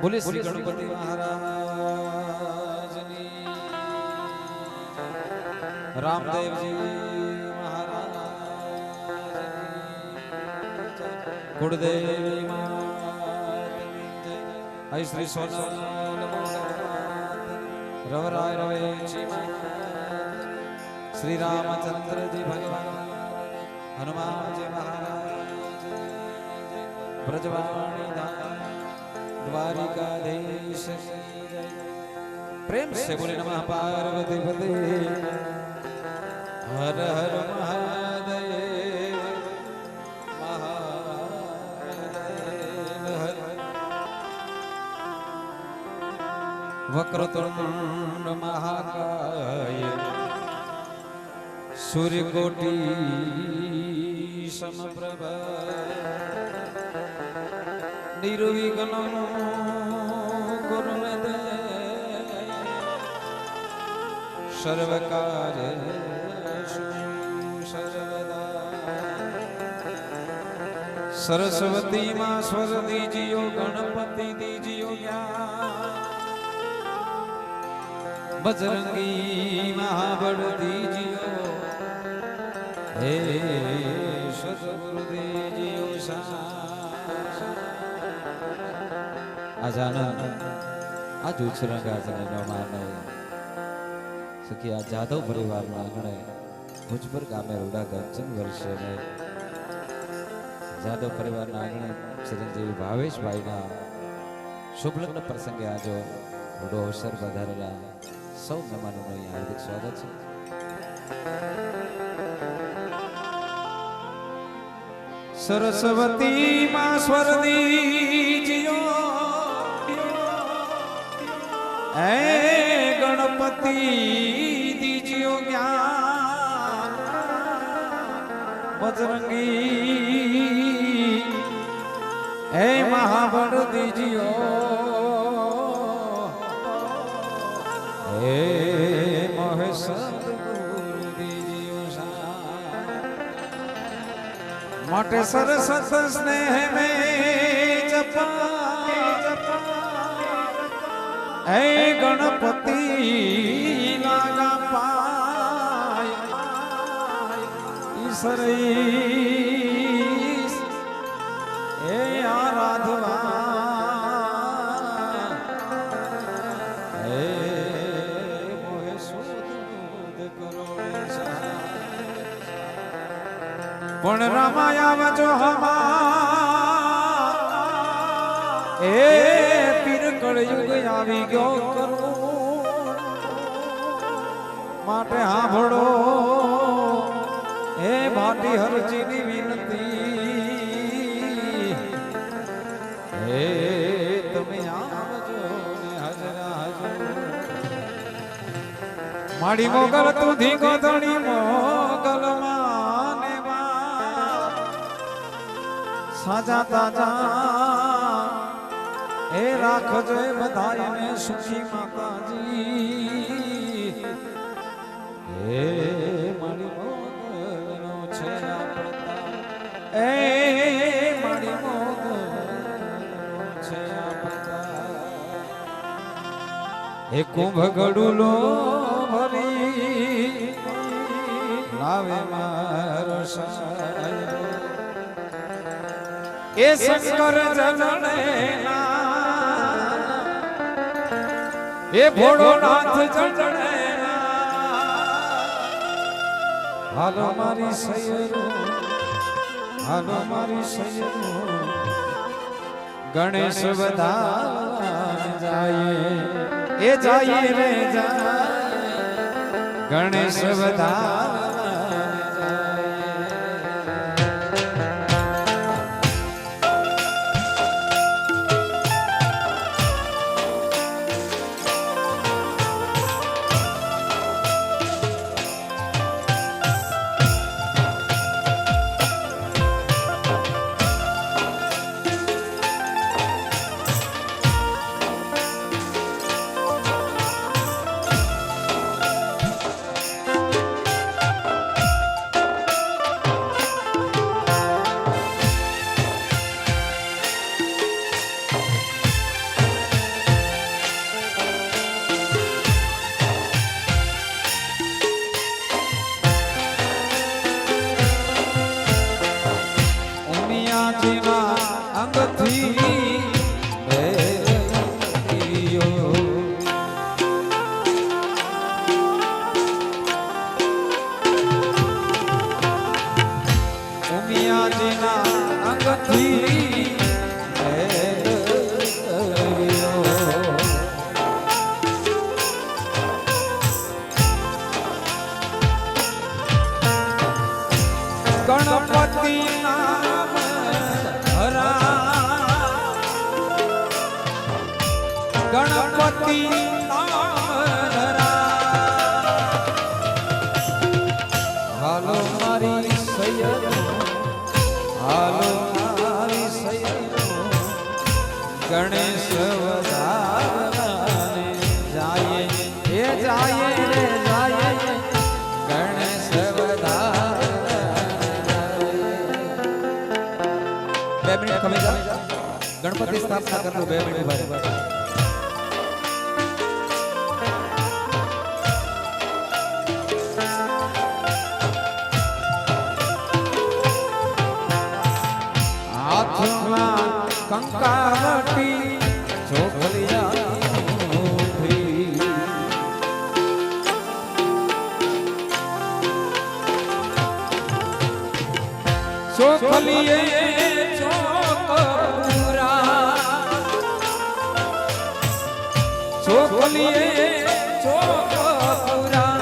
બોલે શ્રી ગણપતિ મહારાજની, રામદેવજી મહારાજની, કુળદેવી માતની જય. અહીં શ્રી સોનલ રવરાય રવેચી શ્રી રામચંદ્રજી ભગવાન, હનુમાનજી મહારાજ, ब्रजवाणी द्वारिकाधीश प्रेम से बोले नमः पार्वती पते हर हर महादेव महादेव हर. वक्रतुंड महाकाय सूर्यकोटि समप्रभ निर्विघ्नं कुरु मे सर्वकार्येषु सर्वदा. सरस्वती मां स्वर दीजियो, गणपति दीजियो ज्ञान, बजरंगी महाबल दीजियो, हे सद्गुरु दीजियो शांति. आजानंद आज उछरंग आजने न माने सखी आ जादव परिवार में आंगणे भुजपुर गामे रूड़ा गंजन वर्षे में जादव परिवार ना आंगणे चिरंजीवी भावेश भाई ना शुभ लग्न प्रसंगे आज रूड़ो अवसर बधारेला सौ मेहमानों નું हार्दिक स्वागत है. सरस्वती मां स्वर दीजियो, हे गणपति दीजियो ज्ञान, बजरंगी हे महाबल दीजियो, हे महेश माटे सरसत स्नेह में जपा हे गणपति लागा पाय ईश्वरीश हे आराधवा हे मोहे शोध करो पण रामाया वजो हमा ए पीर कलयुग आवी गयो करो माटे हांभळो हे भाटी हरजीनी विनती हे तमे आवजो ने हाजरा हाजो माड़ी मोगल तू धी गोधणी मोगल माने वा साजा ताजा हे राखजो बधाई ने सुखी माताजी हे माड़ी मोगलनो छे आ प्रताप हे माड़ी मोगलनो छे आ प्रताप हे कुंभ गडुलो भरी लावे मारो सायो ए शंकर जनने ना ए भोळोनाथ जनने ना हालो मारी सयरो हालो मारी सयरो गणेश बधान जाए ए जाए रे जाए गणेश बधान ગણપતિ નામ હરા ગણપતિ નામ હરા હાલો મારી સૈયદ હાલો મારી સૈયદ ગણેશ વધારને જાય એ જાય રે જાય ગણેશ વધાર 2 મિનિટ ખમી જા ગણપતિ સ્થાપના કરનો 2 મિનિટ ભાઈ હાથમાં કંકાવટી ચોખલિયા ચોખલીએ ચોખલીએ ચોખપુરા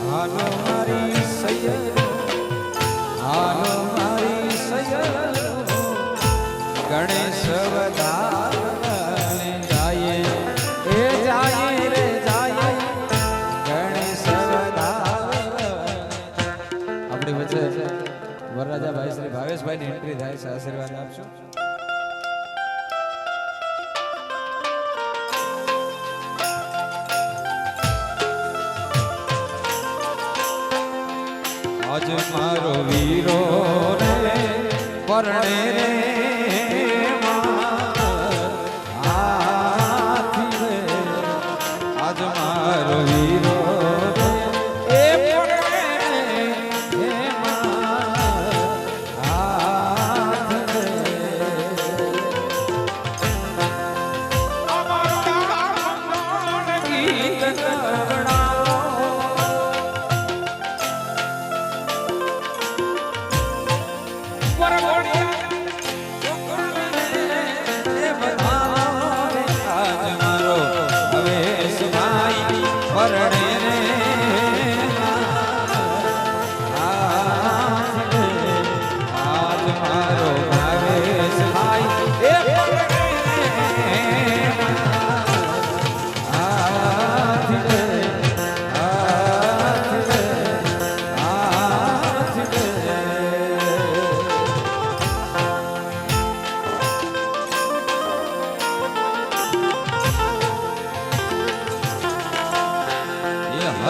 હાલો મારી સૈયદ હાલો મારી સૈયદ ગણેશ વધારને જાય એ જાય રે જાય ગણેશ વધાર આપણી વચ્ચે વરરાજા ભાઈ શ્રી ભાવેશભાઈ ની એન્ટ્રી થાય છે આશીર્વાદ આપશો આજ મારો વીરો રે પરણે રે હાથી રે આજ મારો વીરો રે એ પરણે રે હાથી રે અમારા ગીત ગણા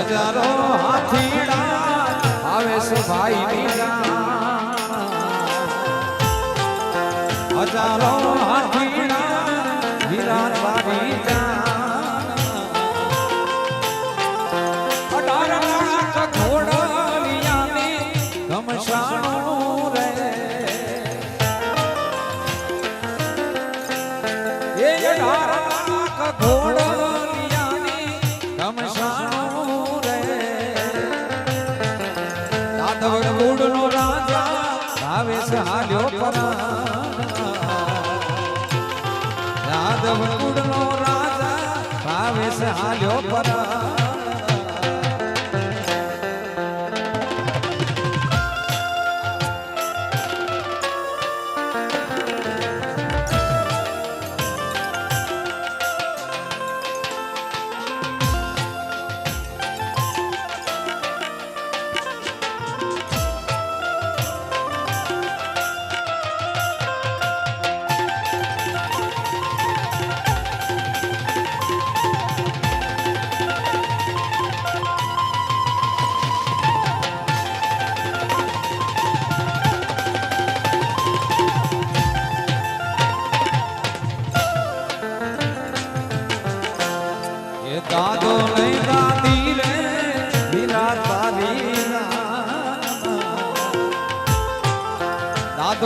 હજારો હાથીડા આવે છે ભાઈ બીરા હજારો હાથીડા વિરાટ બાબી અઢાર લાખ ઘોડલિયાને ગમશાણો રે એ 18 લાખ ઘોડલિયાને ગમશાણો નો રાજા ભાવેશ હાલ્યો પરા યાદવ કુળ નો રાજા ભાવેશ હાલ્યો પરા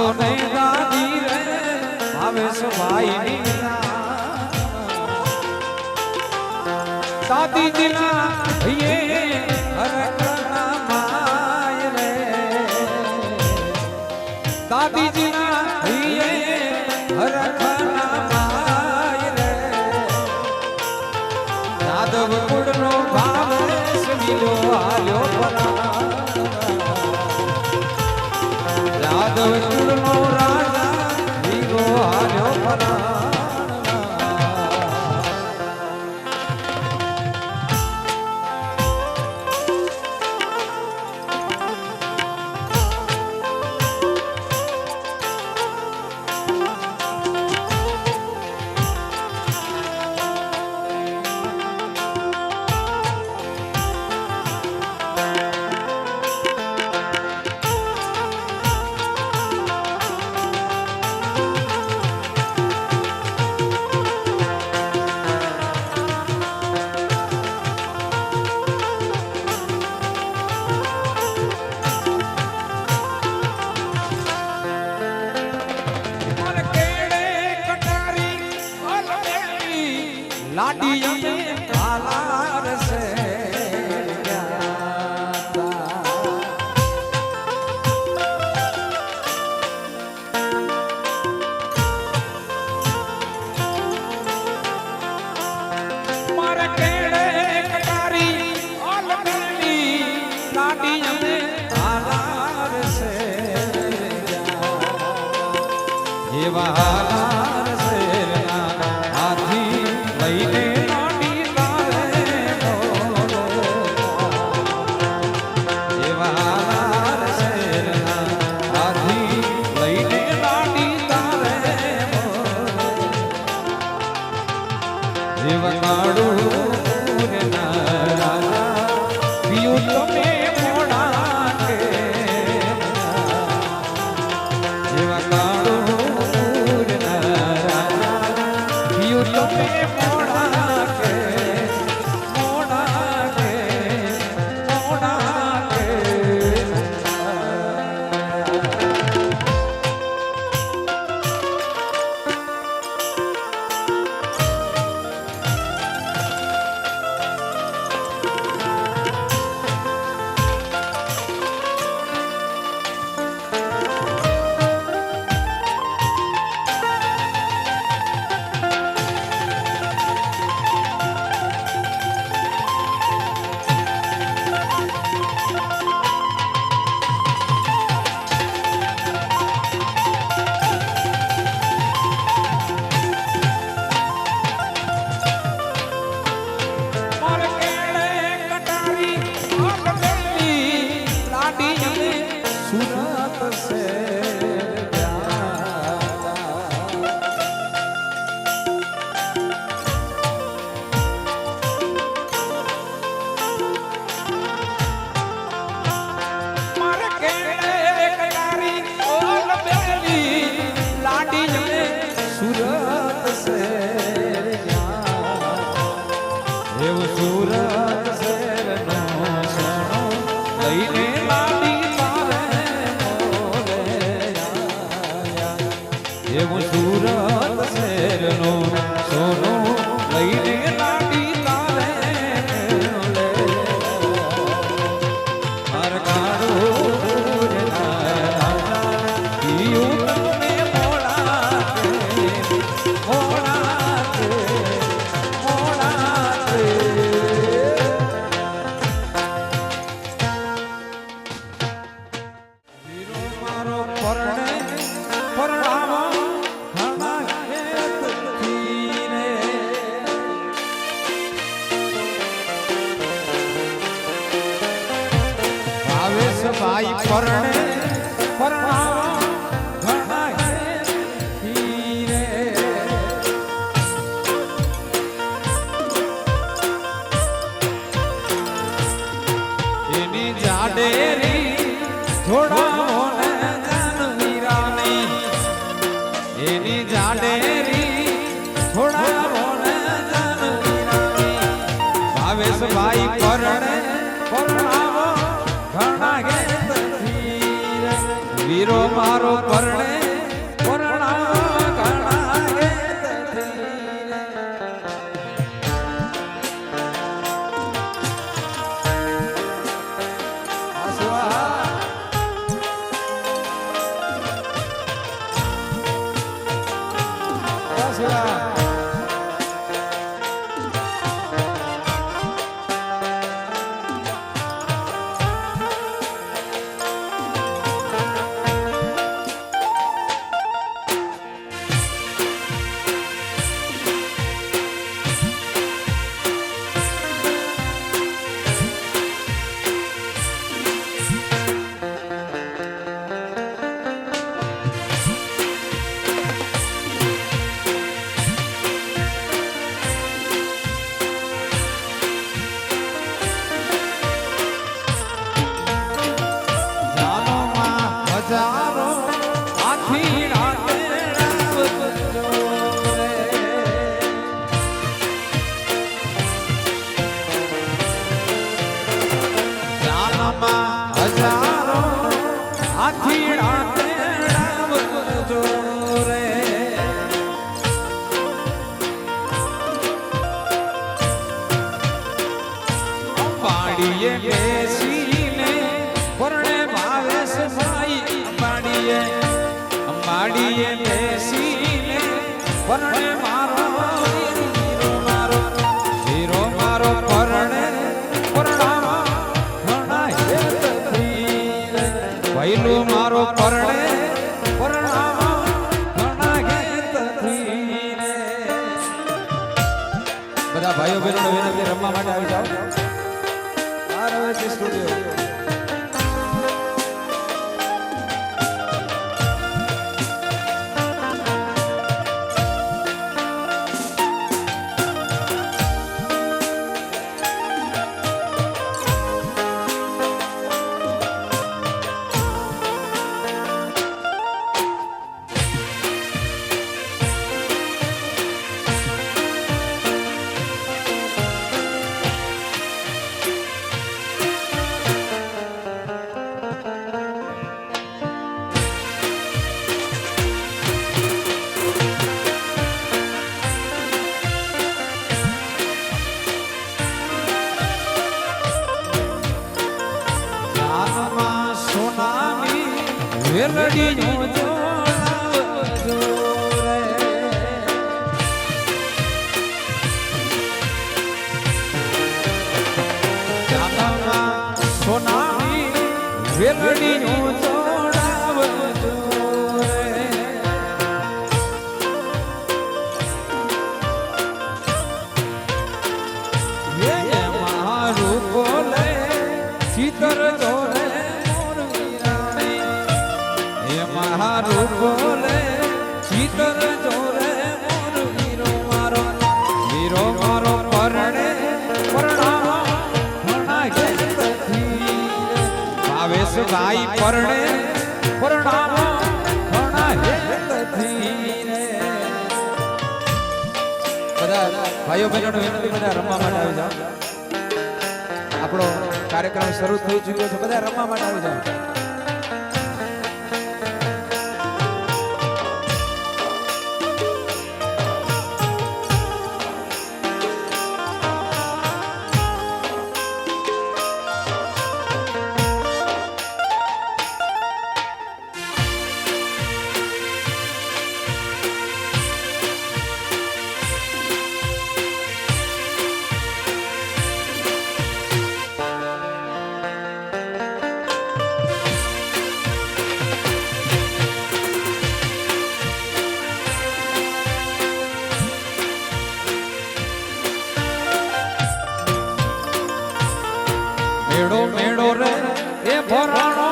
સાધો ને દાદી રે ભાવેશ ભાઈ દાદી જીના યે હરકના માય રે દાદી જીના યે હરકના માય રે યાદવ કુળનો ભાવેશ મિલો આલ્યો પરા યાદવ કુળનો રાજા વીરો આલ્યો પરા લાડી હાલાર સે મારા કેડે કટારી ઓલબેલી લાડી હાલાર સે એવા હાલાર સે આથી લઈને લાડી તારે એવા હાલાર શેરના આથી લઈને લાડી તારે એવા કાળું પીયું તમે મોડા કે એવા કાળું પીયું તમે એવું સુરત શેરનો સોનો લઈને લાડી તારે ભાઈ પરણે પરણાવા ઘણા હીરે એની જાડેરી થોડા જાનવીરાની એની જાડેરી થોડા જાનવીરાની ભાવેશ ભાઈ પરણે પરણાવા ઘણા વીરો મારો પરણે શિવા હજારો આખી રાતે રાવજો રે જાનમાં હજારો આખી રાતે રાવજો રે પાડીએ બેસીને પરણે ભાવેશ ભાઈ અંબાડીએ બેસીને પરણે મારો હીરો મારો પરણે પરણામાં ઘણા હેતથી વૈલું મારો પરણે પરણામાં ઘણા હેતથી બધા ભાઈઓ બહેનો વિનંતી રમવા માટે આવી જાઓ સ્ટુડિયો વેલડીનો જોડાવજો રે જાનમાં સોનાની વેલડીનો જોડાવજો રે મારું બોલે ચિતર જોરે મારું બોલે ચિતર જોરે મોર વીરો મારો પરણે પરણામાં ઘણા હેતથી ભાવેશ ભાઈ પરણે પરણામાં ઘણા હેતથી બધા ભાઈઓ બહેનો વિનંતી બધા રમવા માટે આવી જાઓ આપણો કાર્યક્રમ શરૂ થઈ ચૂક્યો છે બધા રમવા માટે આવી જાઓ મેળો મેળો રે એ ભરાણો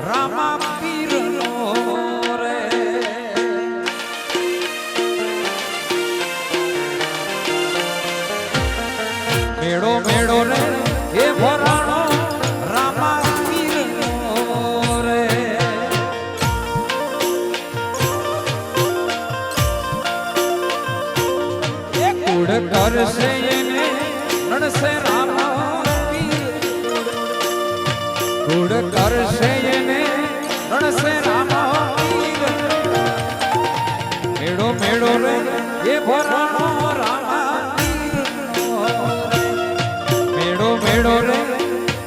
રામા પીરનો રે મેળો મેળો રે એ ભરાણો રામા પીરનો રે એ કુડ કરશે એને નડશે રામા કુડ કરશે એને રણસે રામા મેળો મેળો રે એ ભરાણો રામા મેળો મેળો રે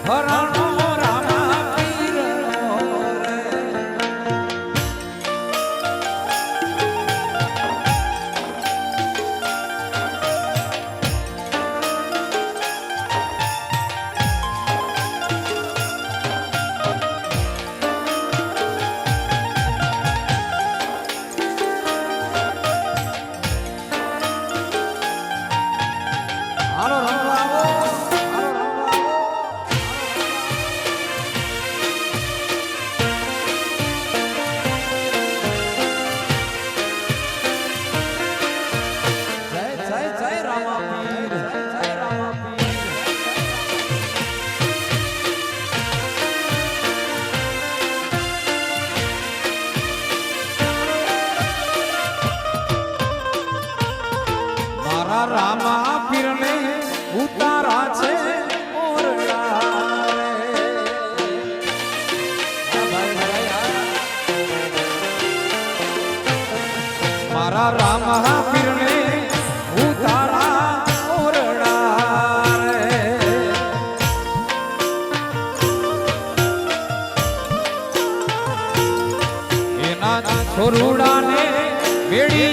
ભરાણો રામા મારા રામ પીરને ઉતારા ઓરડા રે એના છોરુડાને બેડી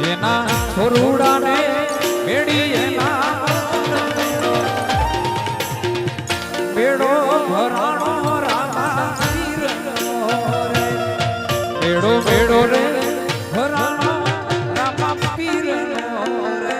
એના છોરુડાને બેડી એના બેડો ભરાણો રામા પીરનો રે બેડો બેડો રે ભરાણો રામા પીરનો રે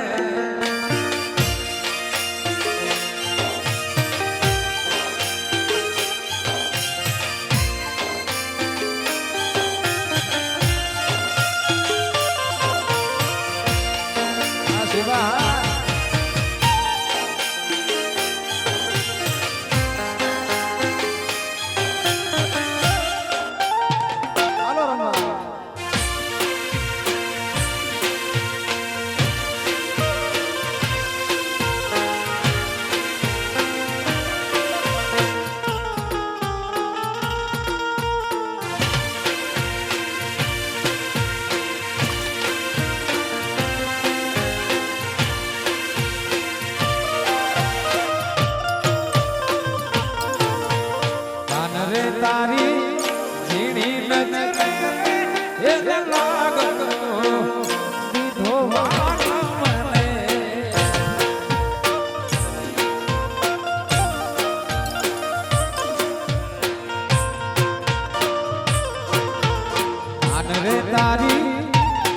તારી ઝીણી નજરે એ લાગતો દીધો મને આન રે તારી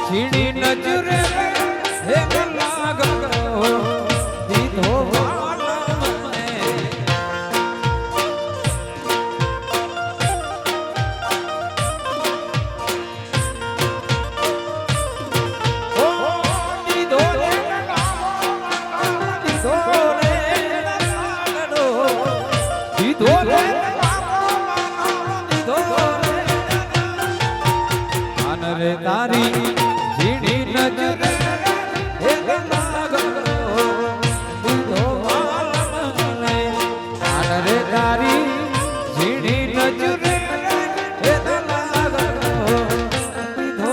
ઝીણી નજરે એ લાગતો દીધો તારી ઝીણી નજરે એ લાગતો દીધો મને રે તારી ઝીણી નજરે એ લાગતો દીધો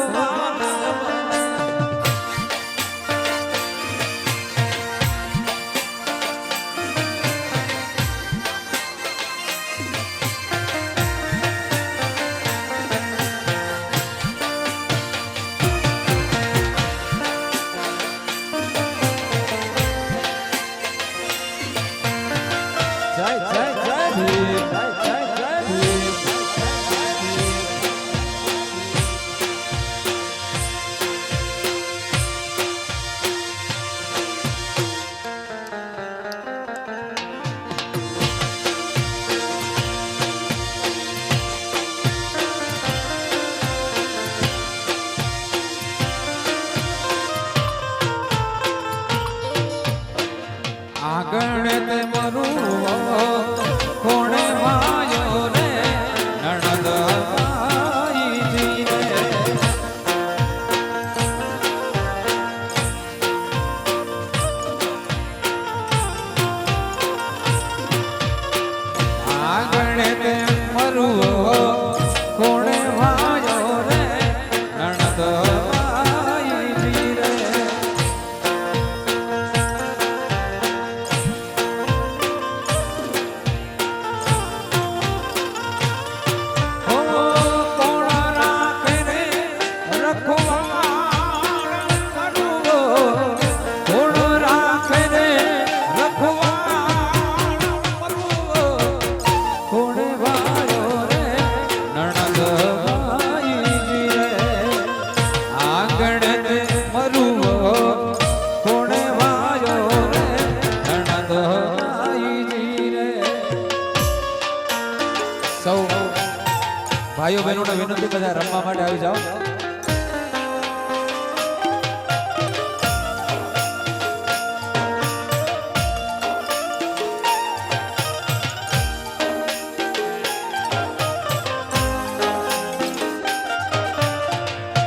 જય જય જય ભીમ જય જય જય ભીમ આગળ તે મરું કોણે વાયો રે નણદ આઈજી રે આગળ તે મરું કોણે વાયો રે નણદ આઈજી રે ભાઈઓ બહેનોને વિનંતી બધા રમવા માટે આવી જાઓ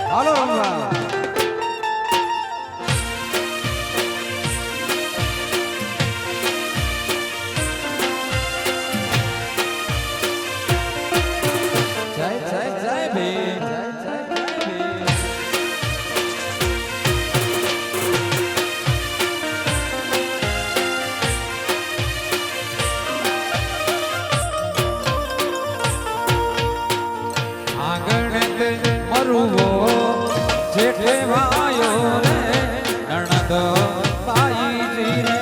હાલો રમવા જય જય જય ભીમ આંગણે તે મરુવો જેઠે વાયો રે નણંદ બાઈજી રે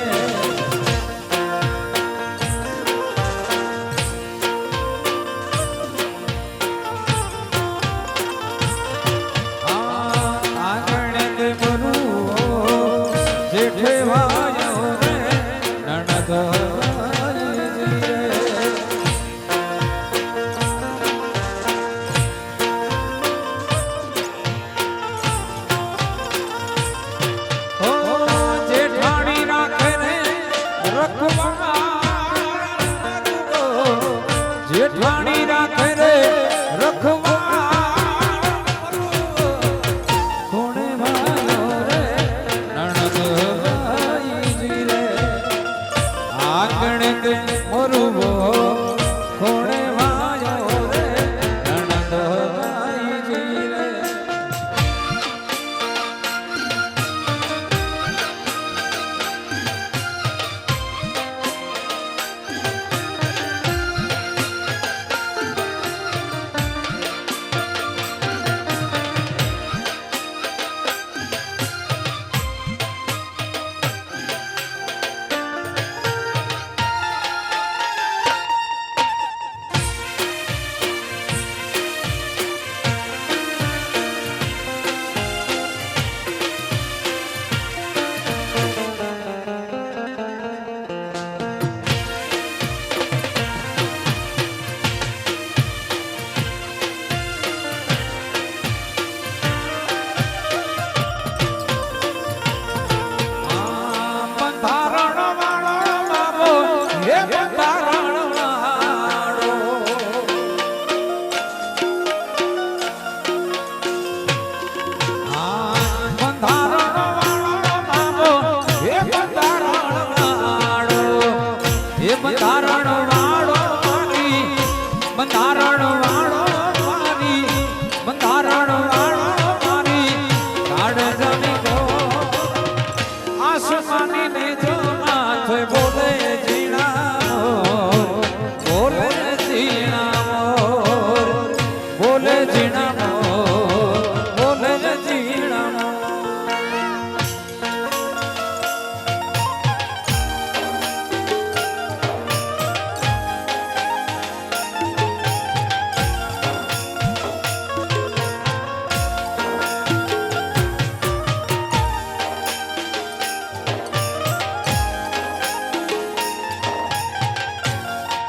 આંગણે તે મરુવો જેઠે વાયો રે નણંદ જેઠાણી રાખે રે રખવા કોણે માયો રે નણંદ બાઈજી રે આંગણે તે મરુવો કોણે માયો રે નણંદ બાઈજી રે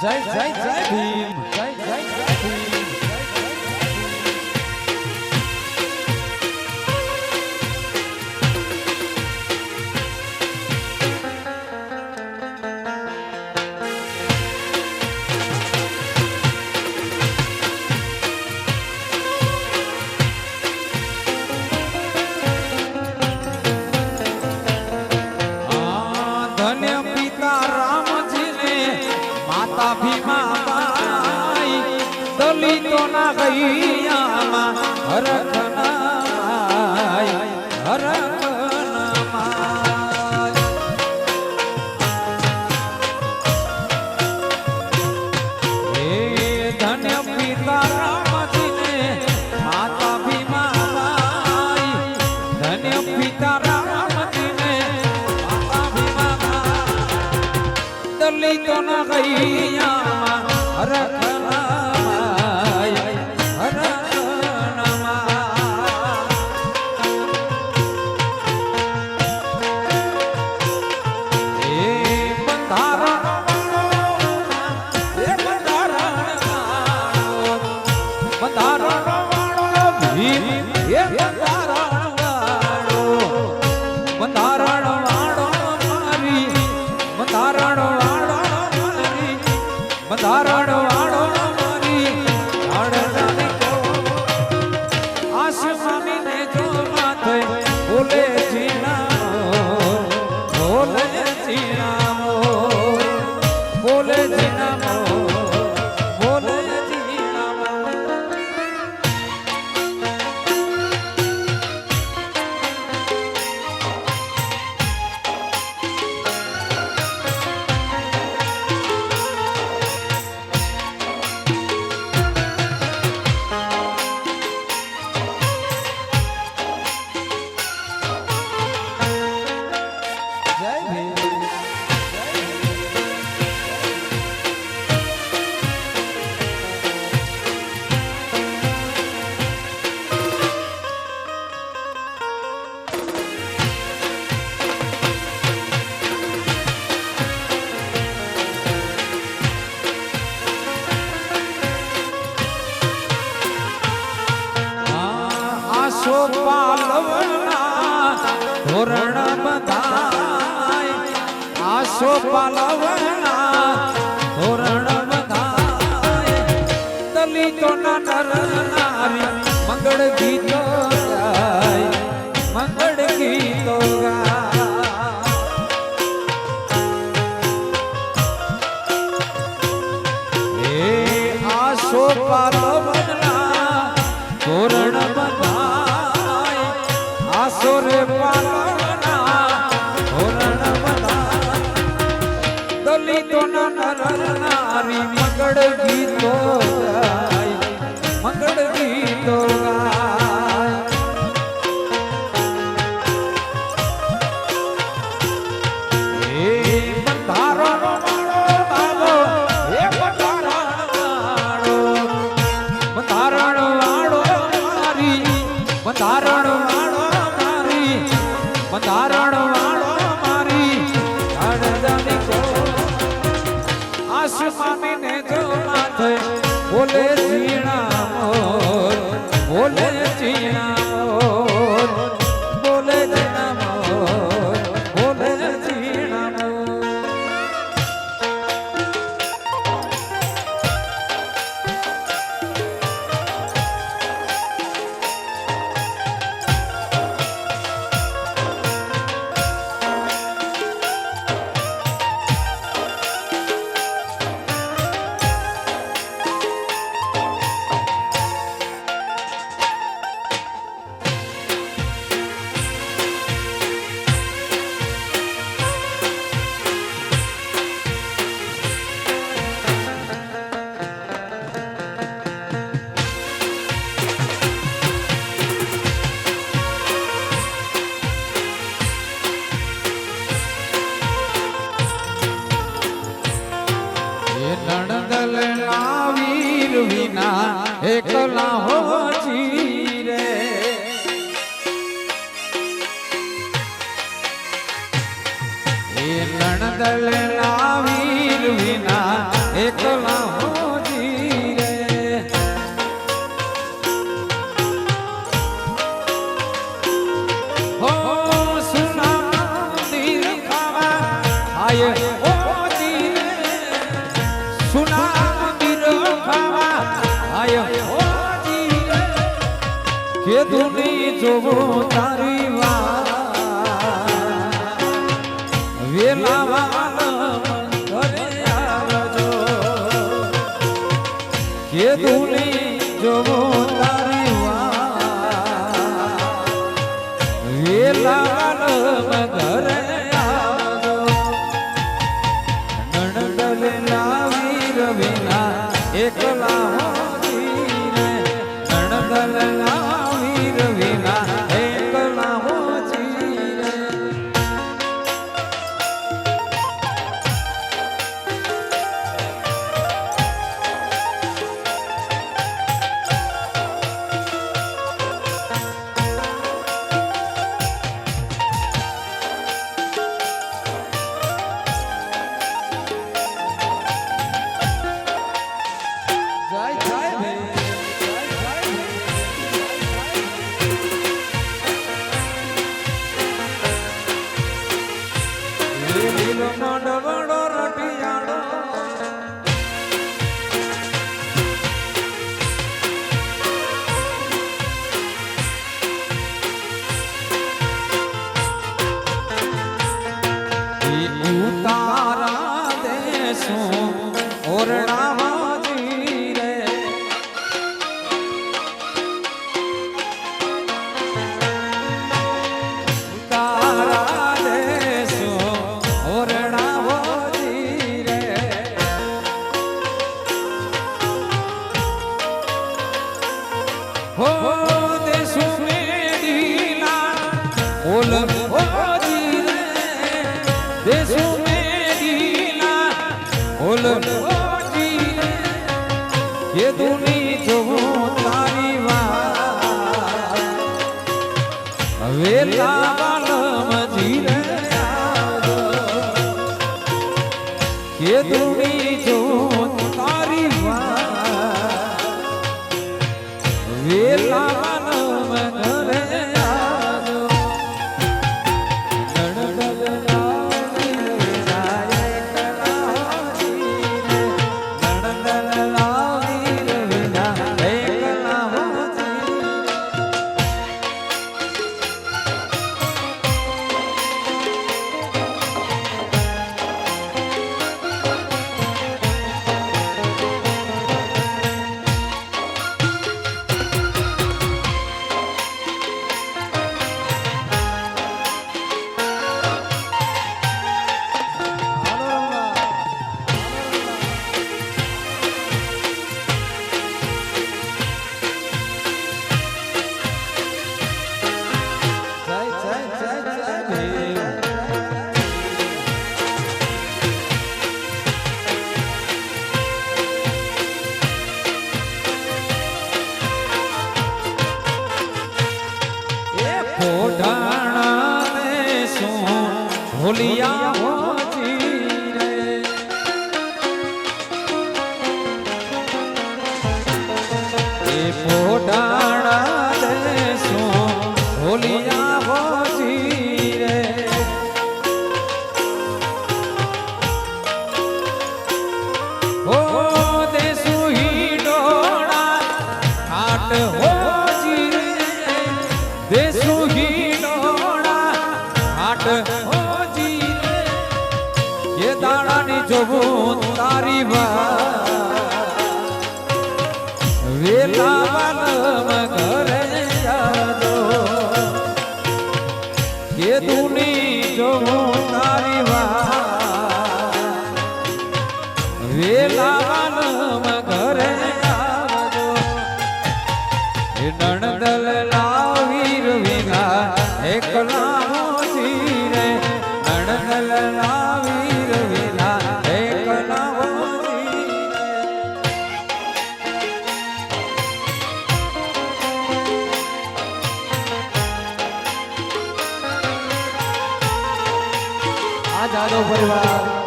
જય જય જય ભીમ જય જય જય ભીમ ધન્ય પિતા રામજીને માતા ભીમા બાઈ દલિતોના ગૈયામાં હરખના હરખના હે ધન્ય પિતા રામજીને માતા ભીમા બાઈ ધન્ય પિતા રામજીને માતા ભીમા બાઈ દલિતોના ગૈયામાં હરખના આસો પાલવના ધોરણ બધાય આસો પાલવના ધોરણ બધાય દલિતોના નર નારી મંગળ ગીતો ગાય મંગળ ગીતો ગાય આસો પાલવના ધોરણ બધાય આસો રે પાલવના ધોરણ બધાય દલિતોના નર નારી મંગળ ગીતો ગાય મંગળ ગીતો ગાય એ બંધારણ વાળો બંધારણ વાળો મારી અડદની કો આસમાની ને જો માથે બોલે ઝીણા મોર બોલે ઝીણા મોર બોલે ઝીણા મોર બોલે ઝીણા મોર નણદલ ના વીર વિના એકલા હો જીરે એ નણદલ ના વીર વિના એકલા હો જીરે હો સુના મંદિર ખાવા આય કે દુની જોવો તારી વેલા વાલમ ઘરે આવજો કે દુની જોવો તારી વેલા વાલમ ઘરે આવજો નણદલ ના વીર વિના એકલા નણદલ ના વીર વિના એકલા હો જીરે જય જય નડવડો રટિયાડો ઉતારા દેશો ઓરડામાં જીરે ઉતારા દેશો हो देशु मेरीला बोल हो जीरे देशु मेरीला बोल हो जीरे ये दुनी जो तारी वेला वालम जीरे ये दुनी जो तारी वेला वालम घरे ઢોલિયા હોજી રે એ પોટાણા દેશો ઢોલિયા હોજી રે હો દેશુ હિડોળા ખાટ હોજી રે દેશુ હિડોળા ખાટ હોજી રે એ દાડાની જોવું તારી વેલા વાલમ ઘરે જાજો કે તુની જોવું તારી વેલા વાલમ ઘરે આવજો એ નણદલ લાવીર વિના એકલા હોજી રે નણદલ લાવીર વિના એકલા હોજી રે આ જાદવ પરિવાર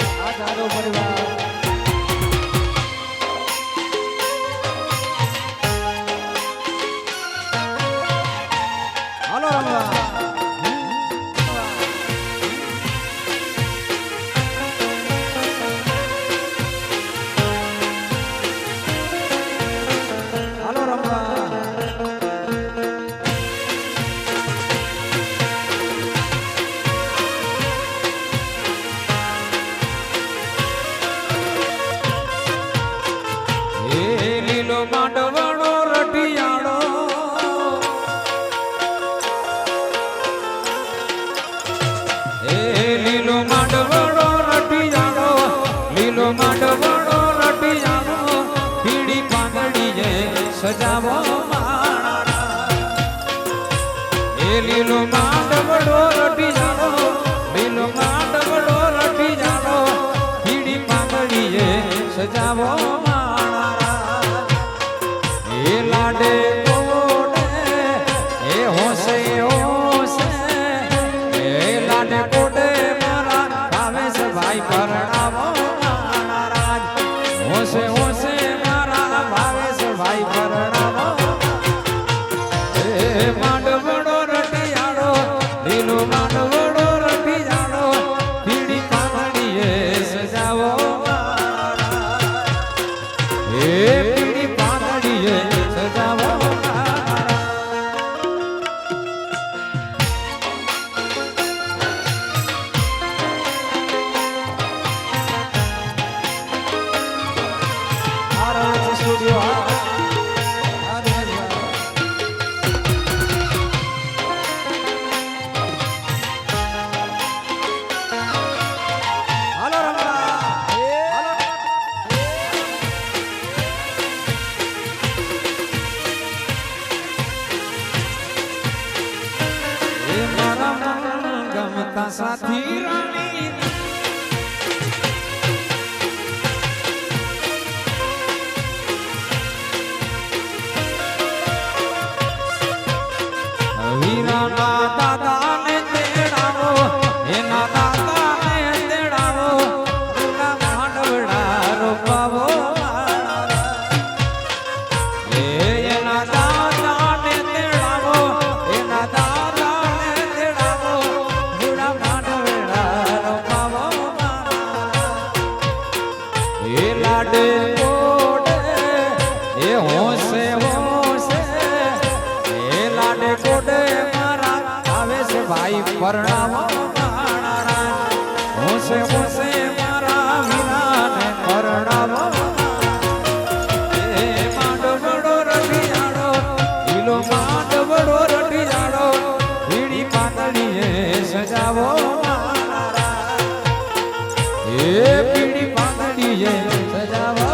હાલો રમવા હાલો રમવા લીલો માંડવણો રટિયાળો એ લીલો માંડવણો રટિયાળો લીલો માંડવણો રટિયાળો પીળી પાંદડીએ સજાવો માણા એ લીલો માંડવણો રટિયાળો લીલો માંડવણો રટિયાળો પીળી પાંદડીએ સજાવો લાડે કોડે એ હોશે હોશે એ લાડે કોડે મારા ભાવે છે ભાઈ પરણાવો નારાજ હોશે હોશે મારા ભાવે છે ભાઈ પરણાવો એ માંડવડો રટિયાળો લીલો માંડવડો રટિયાળો પીળી પાંદડીએ સજાવો એ પીળી પાંદડીએ ગમતા સાથી રાણી વીરાના દાદાને તેડાવો એના દાદાને તેડાવો એના માંડવડા રોપાવો એના દાદાને તેડાવો એના દાદાને તેડાવો એના માંડવડા રોપાવો એ લાડે કોડે એ હોશે હોશે એ લાડે કોડે મારા આવે છે ભાઈ પરણાવો હોશે હોશે મારા વીરાને પરણાવો એ માંડવડો રટિયાળો લીલો માંડવડો રટિયાળો પીળી પાંદડીએ સજાવો એ પીળી પાંદડીએ સજાવો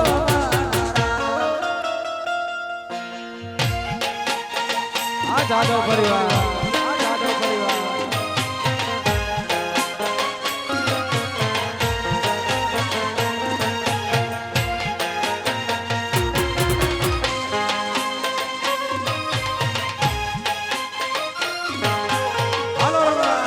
આ જાદવ પરિવાર હાલો રમવા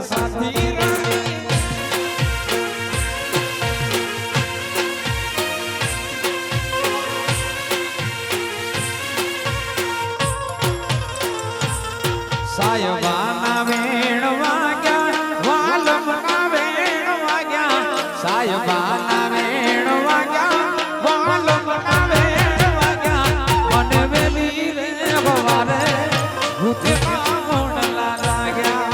માં સાથી સાયબાના વેણ વાગ્યા વાલમના વેણ વાગ્યા સાયબાના વેણ વાગ્યા વાલમના વેણ વાગ્યા મને વેલી રે હવારે ભૂતમાં મોણલા લાગ્યા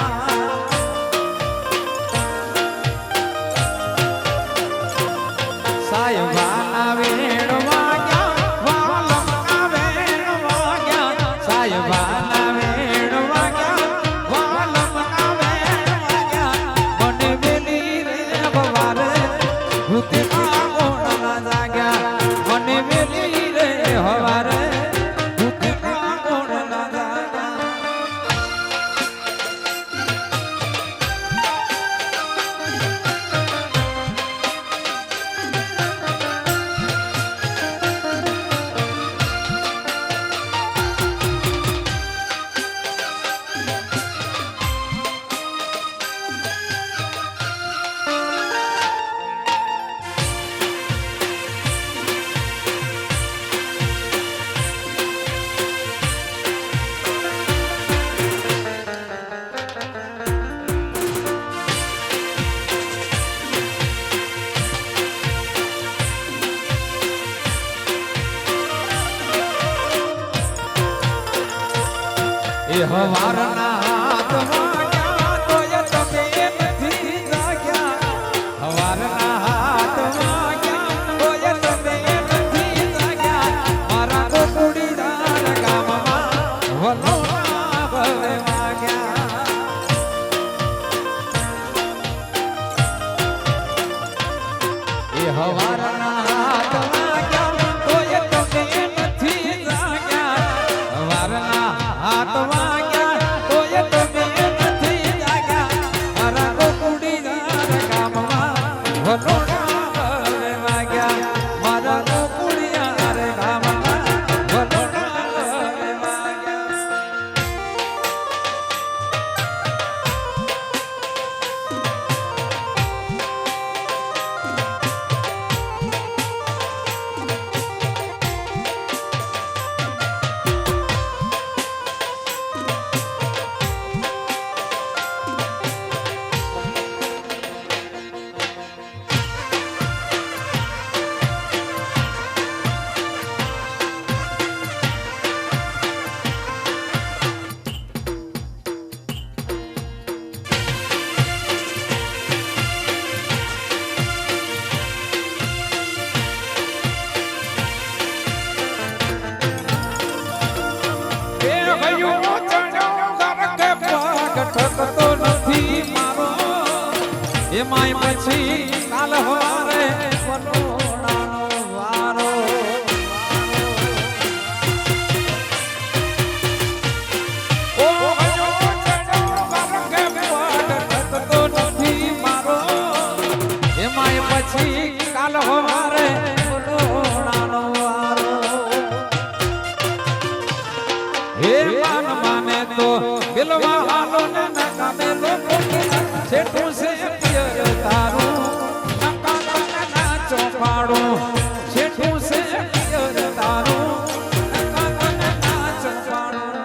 સાયબાના વેણ વાગ્યા વાલમના વેણ વાગ્યા સાયબાના હવારના હાથ વાગ્યા તોય તમે નથી જાગ્યા હવારના હાથ વાગ્યા તોય તમે નથી જાગ્યા મારા ગોકુડીદાર ગામમાં વલોણા ભવે વાગ્યા એ હવારના હાથ વાગ્યા તોય તમે નથી જાગ્યા હવારના હાથ ઠકતો નથી મારો એમાંય પછી કાલ હવારે વલોણાનો વારો ઓ હજો ઠકતો નથી મારો એમાંય પછી કાલ હવારે વલોણાનો વારો હે માન માને તો બિલવા હાલો ને નકામે લોકો છેટું છે પિયર તારું નકા ના ચોપાડું છેટું છે પિયર તારું નકા ના ચોપાડું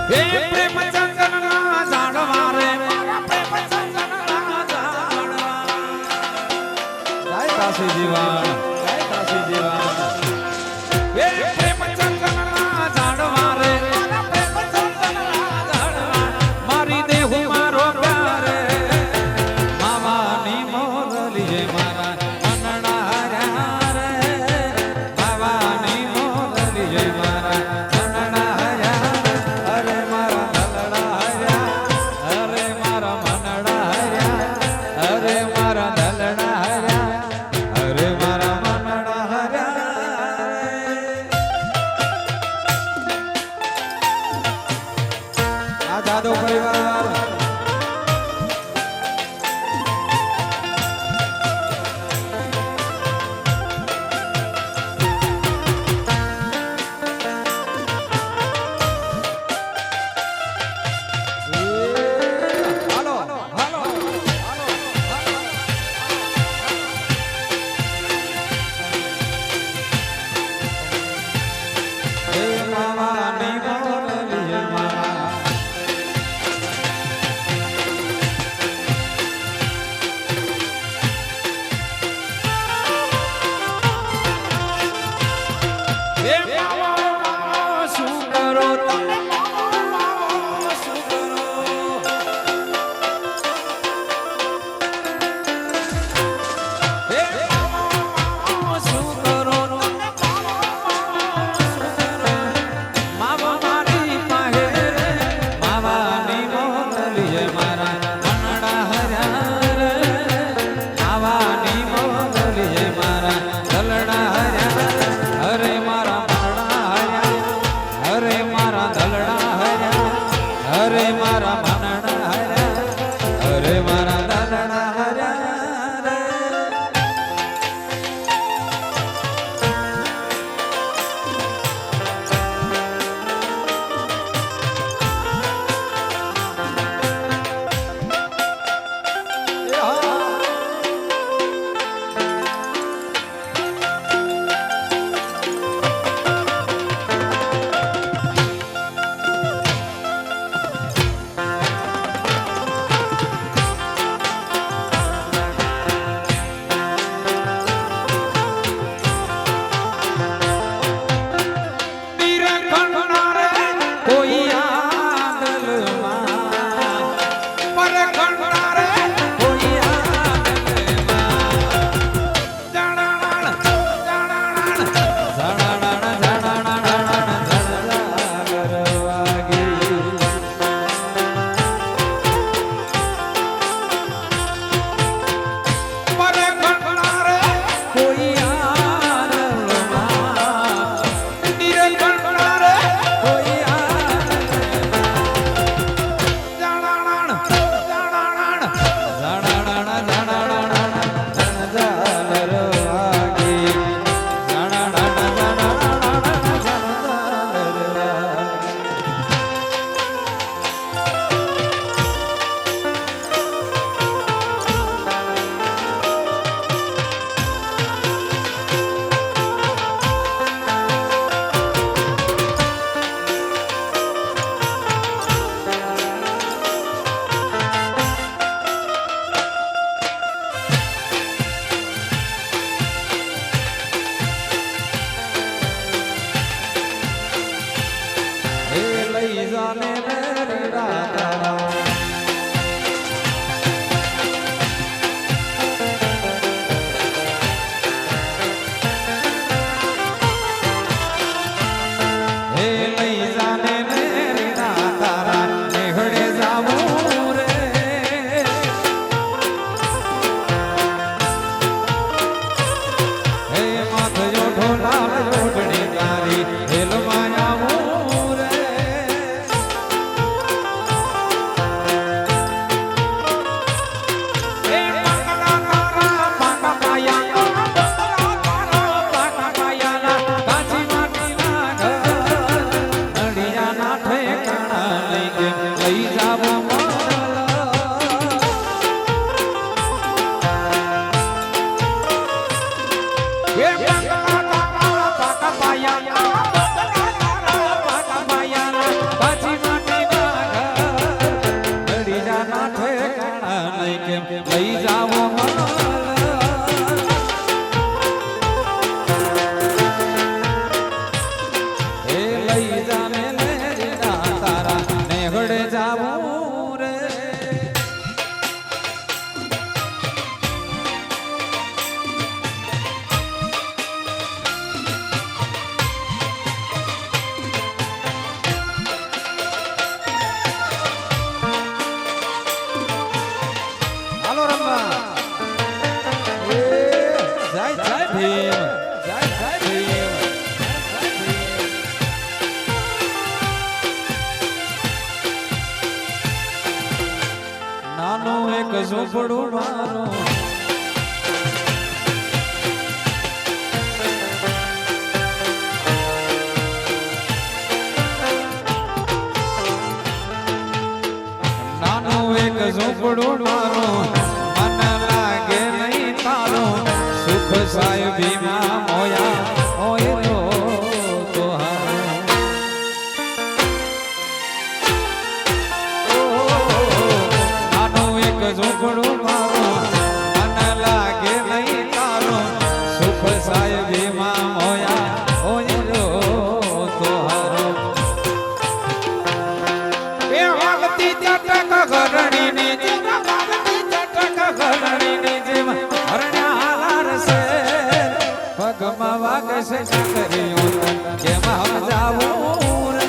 હે પ્રેમ ચંદનના ઝાડવા રે મારા પ્રેમ ચંદનના ઝાડવા ગાય તાસી જીવાન હે પ્રેમ ચંદનના ઝાડવા રે મારા પ્રેમ ચંદનના ઝાડવા મારી દેહુ મારો પ્યાર માવાની મોરલી મારા મનડા રે માવાની મોરલી મારા જાદવ પરિવાર પાયા પાકા પાયા ઝૂંપડું મારું નાનું એક ઝૂંપડું મારું મન લાગે નહીં તારું સુખ સાહેબીમાં મોયા હોય તો હારું નાનું એક ઝૂંપડું મારું મન લાગે નહીં તારું સુખ સાહેબીમાં મોયા હોય તો હારું એ વાગતી ચટક ઘરણીની જેમ વાગતી ચટક ઘરણીની જેમ હરણ્યા રસે પગમાં વાગશે છકરીઓ કેમ સમજાવું રે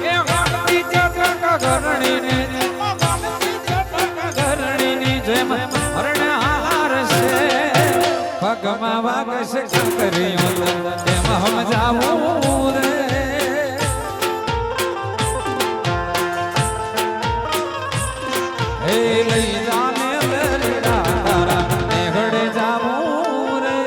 એ વાગતી ચટક ઘરણીની જેમ વાગતી ચટક ઘરણીની જેમ હરણ્યા રસે પગમાં વાગશે છકરીઓ કેમ સમજાવું રે હે લઈ જાને વેરા તારા નેહડે જાવું રે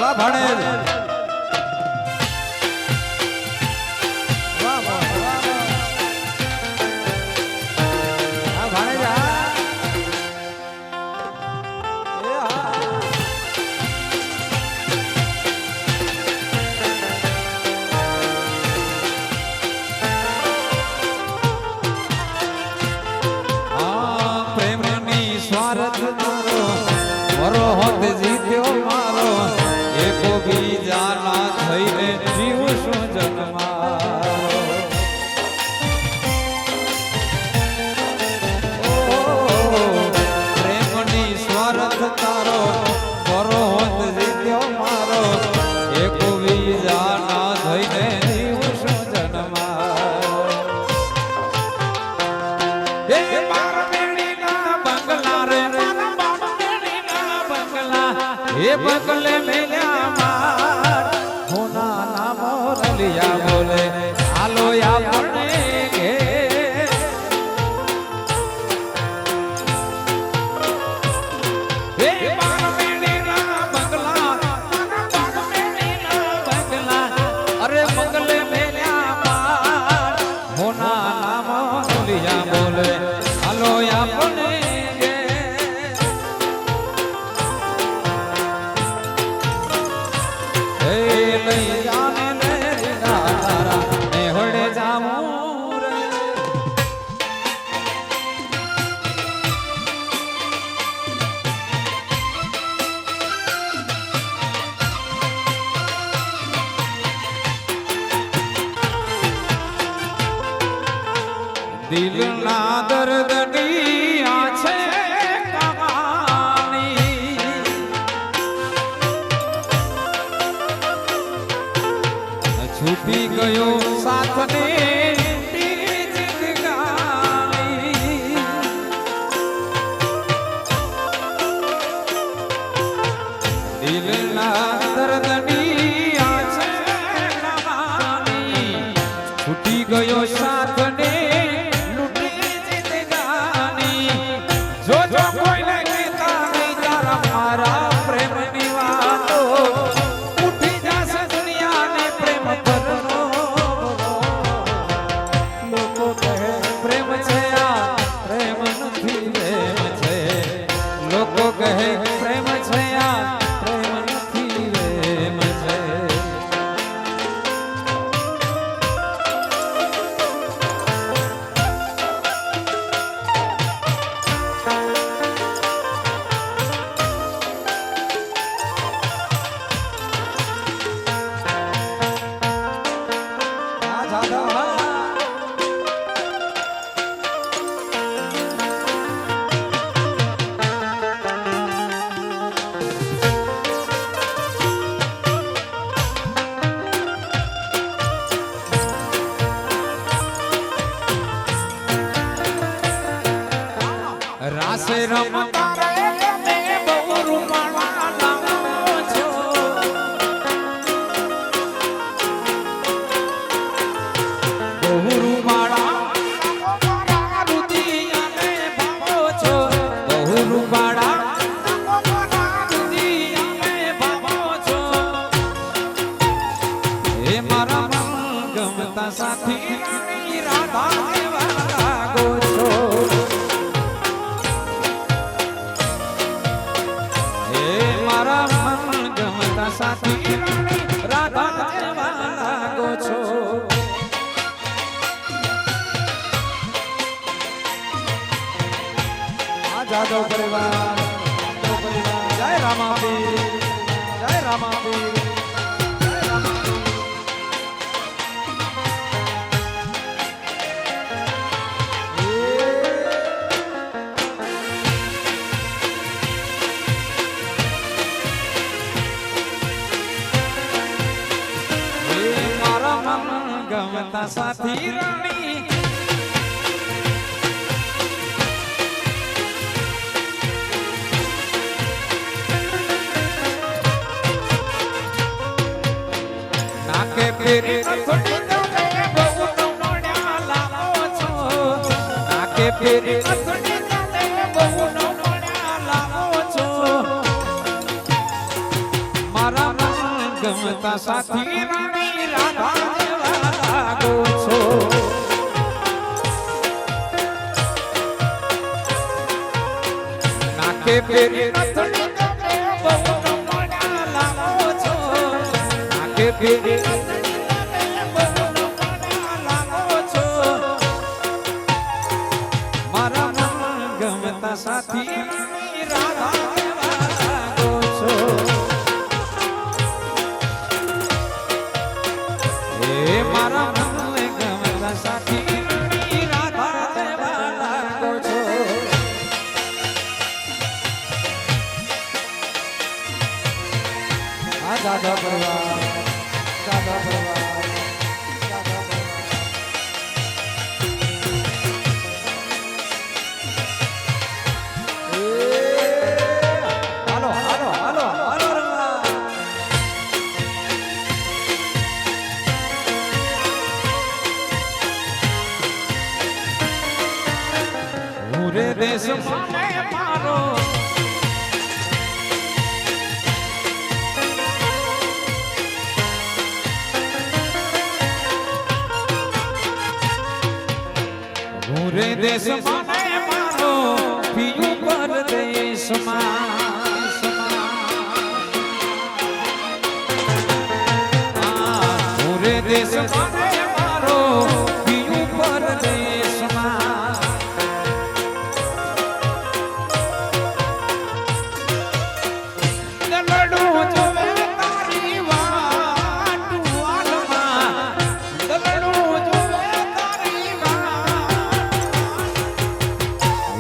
વાહ ભાડે સ્વાર્થ મારો મરો હોત જીત્યો મારો એકો બીજા ના થઈને જીવું શું જન્મારો પ્રેમની સ્વાર્થ તારો મરો હોત જીત્યો મારો એકો બીજા ના થઈને જીવું શું જન્મારો એ બગલે મેલ્યા માર હોના નામ રલિયા બોલે હાલો આપણે કે એ બાર મેળીના બંગલા અરે બગલે મેલ્યા માર હોના નામ રલિયા બોલે હાલો આપણે લઈ જાને તારા નેહડે જાવું રે દિલના દર્દની આ છે છૂટી ગયો સાથને દિલના દર્દની આ છે કહાની છૂટી ગયો સાથને લૂટી જિંદગાની જો જો કોઈને કહેતા નહીં તારા મારા પ્રેમની વાતો ઉઠી જશે દુનિયાને પ્રેમ પરનો રમતા રે તમે બહુ રૂમાળા લાવો છો બહુ રૂમાળા મારા રુદિયાને ભાવો છો બહુ રૂમાળા મારા રુદિયાને ભાવો છો હે મારા મન ગમતા સાથી રાધા એવા લાગો છો સાથી રાધા જેવા લાગો છો આ જાદવ પરિવાર જય રામાપીર જય રામાપીર ગમતા સાથી રાણી નાકે પેરી થોડી તમે બહુ નમણ્યા લાવો છો નાકે પેરી થોડી તમે બહુ નમણ્યા લાવો છો મારા મન ગમતા સાથી રાણી રાધા લાગો છો નાકે પેરી નથણી તમે બહુ નમણ્યા લાવો છો નાકે પેરી નથણી તમે બહુ નમણ્યા લાવો છો મારા મન ગમતા સાથી રાધા એવા લાગો છો હે મારા સાથી રાધા દેવા લાગો છો આ દાદા પરિવાર દાદા પરિવાર દાદા પરિવાર હાલો હાલો હાલો હાલો પૂરે દેશ મને મારો પૂરે દેશ મને મારો પીયું પરદેશમાં પૂરે દેશ મને મારો પીયું પરદેશમાં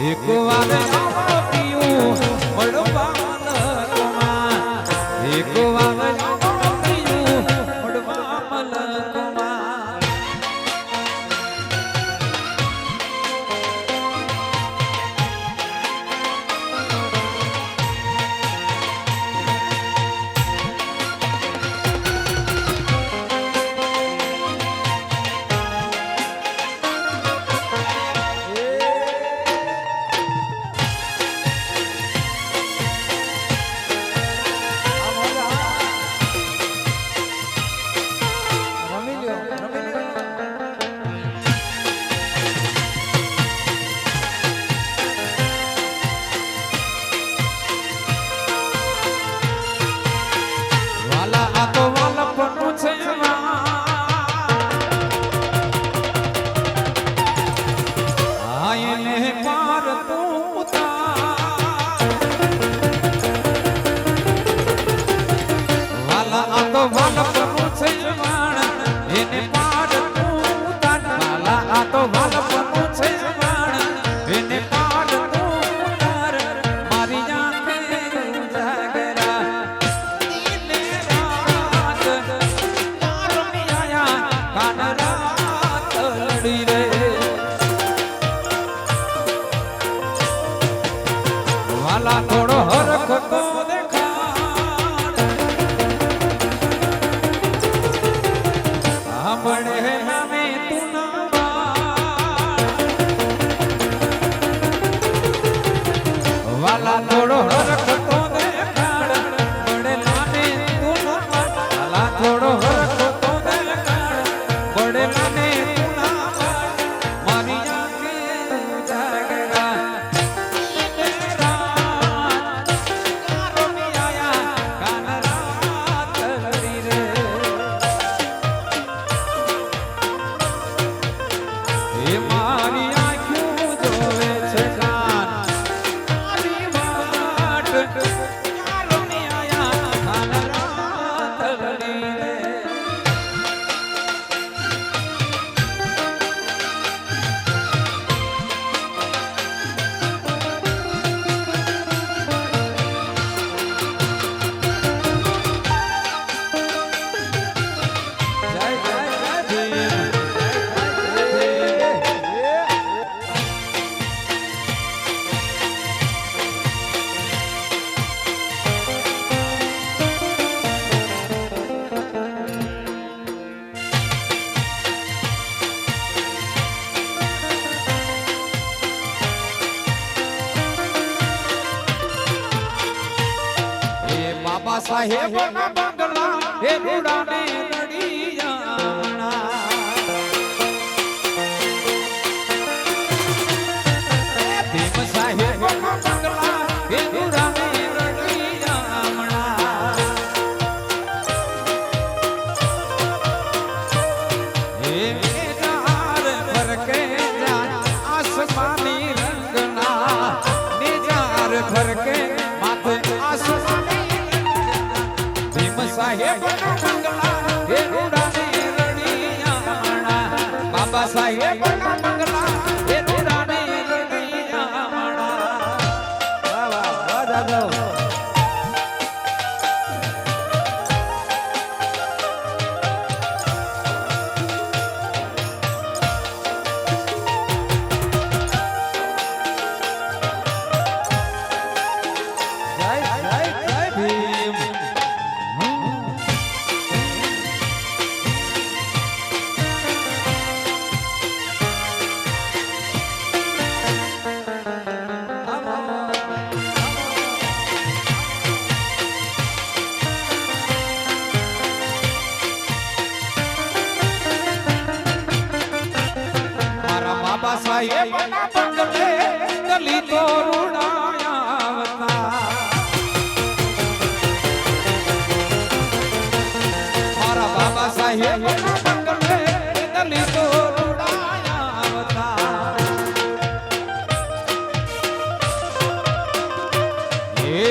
એક વાર આવો પીયું મળવા મલકમાં એક વાર આવો પીયું મળવા મલકમાં મારી આંખો જોવે છે કાન મારી વાટ ચાલની આયા ખાન રાતની રે બાબા સાહેબ ના બંગલા હે રૂડાને રડિયાણા ભીમ સાહેબ ના બંગલા હે રૂડાને રડિયાણા હે મેજાર ફરકે જાન આસમાની રંગના નિજાર ફરકે માથે આસમાની સાહેબ બંગલા હે રૂડાને રડિયાણા બાબા સાહેબ બંગલા હે રૂડાને રડિયાણા વાહ વાહ વાહ દાદા બાબા સાહેબ ના બંગલે દલિતો રૂડાયા મારા બાબા સાહેબ ના બંગલે દલિતો રૂડાયા હે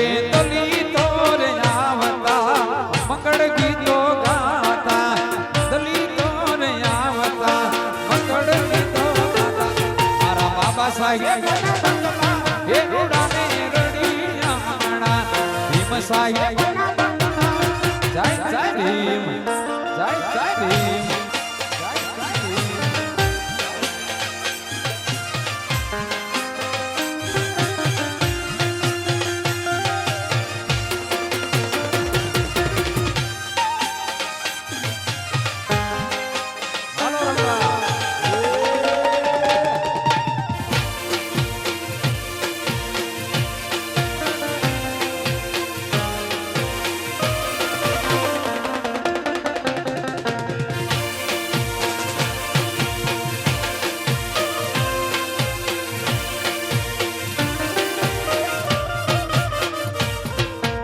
દલિતો રે આવતા મંગળ ગીતો ગાતા દલિતો રે આવતા મંગળ ગીતો બાબા સાહેબ બંગલા હે રૂડાને રડિયાણા ભીમ સાહેબ બંગલા જય જય ભીમ જય જય ભીમ જય જય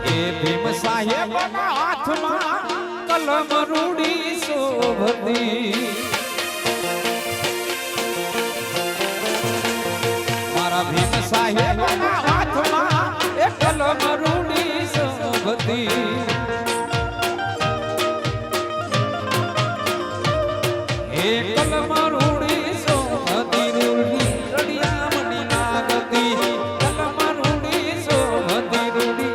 ભીમ ભીમ સાહેબ ના હાથમાં કલમ રૂડી શોભતી મારા ભીમ સાહેબ ના હાથમાં એ કલમ રૂડી શોભતી એ કલમ રૂડી શોભતી રૂડી રડિયામણી લાગતી કલમ રૂડી શોભતી રૂડી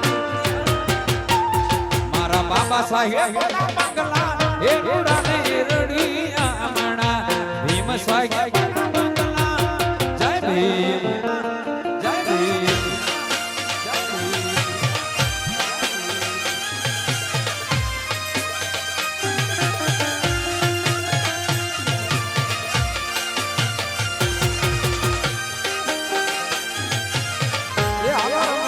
બાબા સાહેબ બંગલા હે રૂડાને રડિયાણા ભીમ સાહેબ બંગલા જય ભીમ જય ભીમ જય ભીમ એ હાલો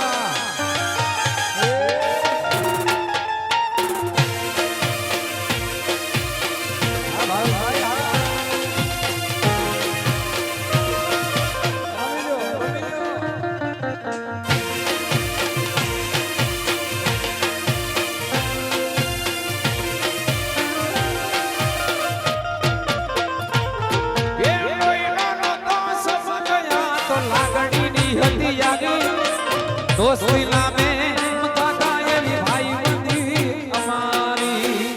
દોસ્તી નામે મમતા એવી ભાઈ બંધી અમારી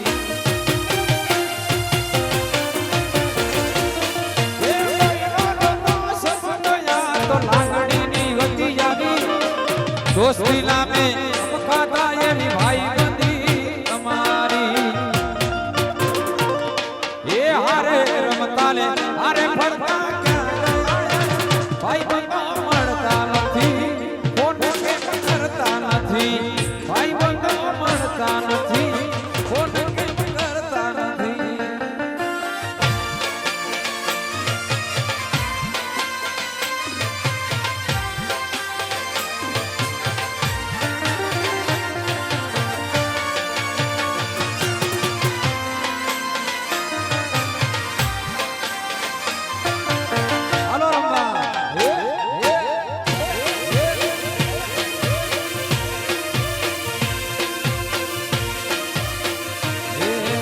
તો લાગણીની હતી યાદી દોસ્તી નામે મમતા એવી ભાઈ બંધી અમારી એ હારે રમતા લે હારે ફરતા ભાઈ બંધો મળતા નથી ફોન કેમ કરતા નથી ભાઈ બંધો મળતા નથી ફોન કેમ કરતા નથી હાલો રમવા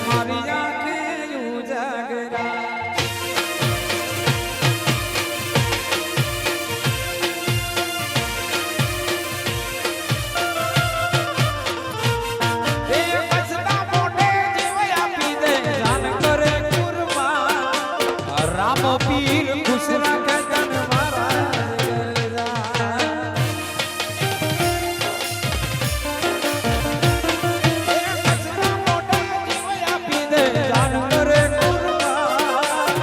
મારી આંખે ઉજાગરા એ કસના મોઢે જીવ આપી દે જાન કરે કુરબાન રામ પીર ખુશ રાખે તન મારા કસના મોઢે જીવ આપી દે જાન કરે કુરબાન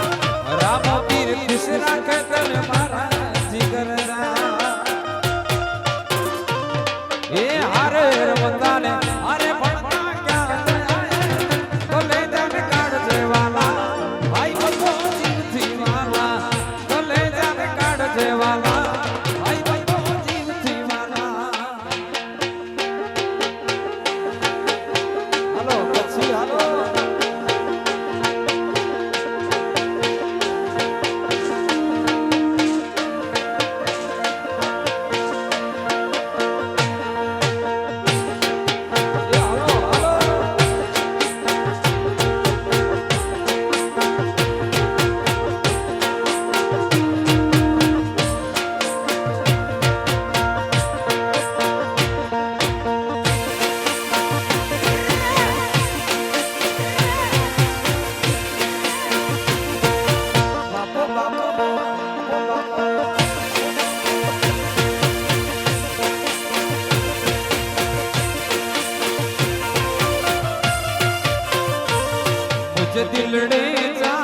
રામ પીર ખુશ રાખે તન મારા જીગરના એ હારે રમતા ને હારે ભણતા ક્યાં તો લે જાન કાઢજે વાલા ભાઈ બંધો જીવથી વાલા તો લે જાન કાઢજે વાલા ભાઈ બંધો જીવથી વાલા હાલો પછી હાલો मुझे दिलड़े जा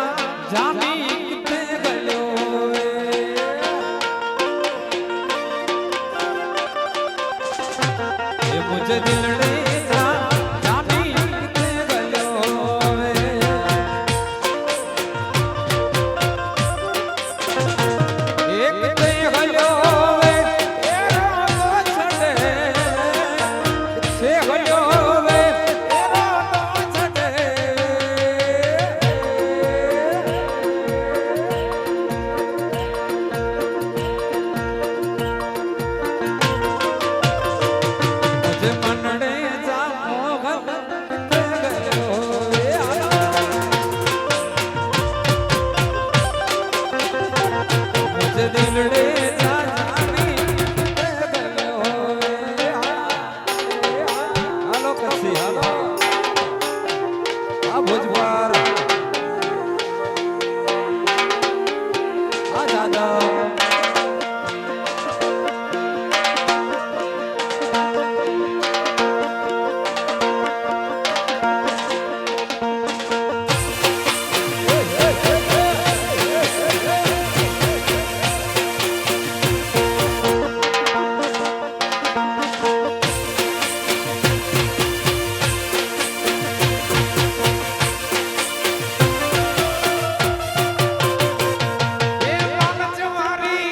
जानी कितने गयो ये मुझे दिलड़े जा जानी कितने गयो एक ते गयो ए रात छड़े से गयो मनड़े जा मोहन गयो मुझे दिलड़े जा जानी गयो हालो कसी हालो आ भुजवार आ दादा એ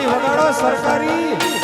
તાળી વગાડો સરકારી.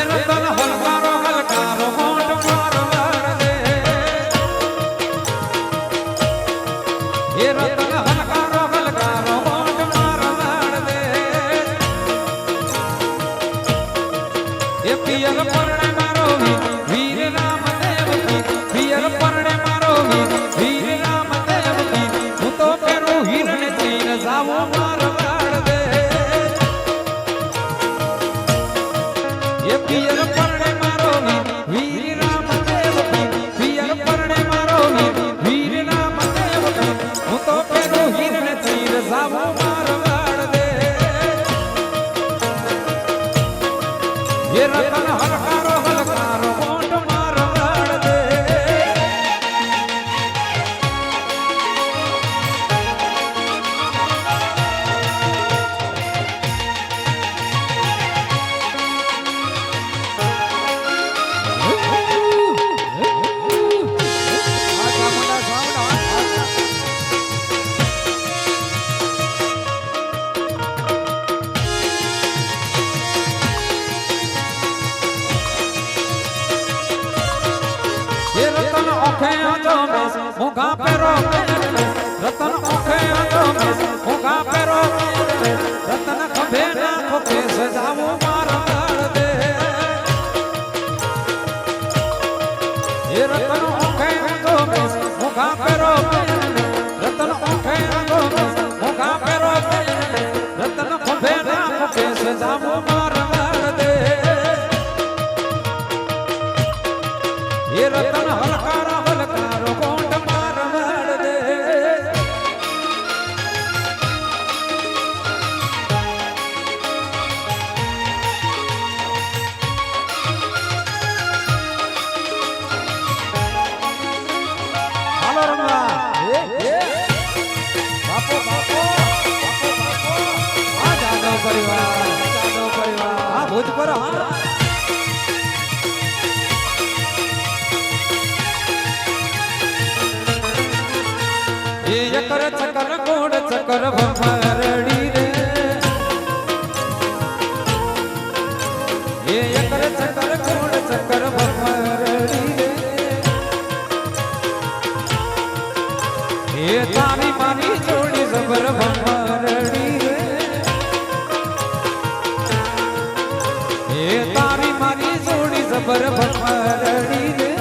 રતન હલકારો હલકારો મોટ મારવા એ પિયર પરણે મારો વીર રામદેવ કી પિયર પરણે મારો વીર રામદેવ કી હું તો પેરું હિરણ ચીન જાવો મારવાડ દે એ પિયર પરણે મારો વીર રામદેવ કી પિયર પરણે મારો વીર રામદેવ કી હું તો પેરું હિરણ ચીન જાવો મારવાડ દે એ રતન હલકારો હલકારો મોટ મારવાડ દે मुगा पेरो रतन ओखे आदोमेस मुगा पेरो रतन खंभे ना खोके सजावो मारवाड़ दे ये रतन ओखे आदोमेस मुगा पेरो रतन ओखे आदोमेस मुगा पेरो रतन खंभे ना खोके सजावो मारवाड़ दे ये रतन हलकारा हलकारो कोंड मारवाड़ दे हालो रंगा बापो बापो बापो बापो आ जादव परिवार आ भोज पर हां चकर चकर गोड़ चकर भमरड़ी रे ये चकर चकर गोड़ चकर भमरड़ी रे ये तारी मारी जोड़ी जबर भमरड़ी रे ये तारी मारी जोड़ी जबर भमरड़ी रे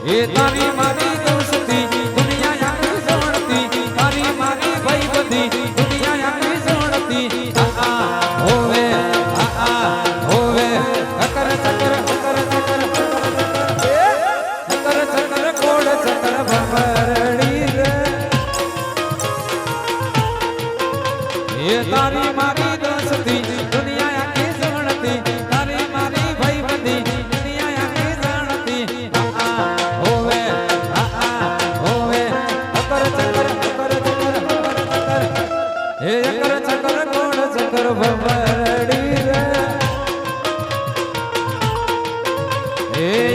ये तारी मारी दोस्ती दुनिया यानी जोड़ती तारी मारी भाई बदी दुनिया यानी जोड़ती होवे अकर चकर कोड़ चकर भमरड़ी रे ये तारी मारी दोस्ती दुनिया यानी जोड़ती तारी मारी भाई बदी दुनिया यानी जोड़ती चकर चकर कोड़ चकर भमरड़ी रे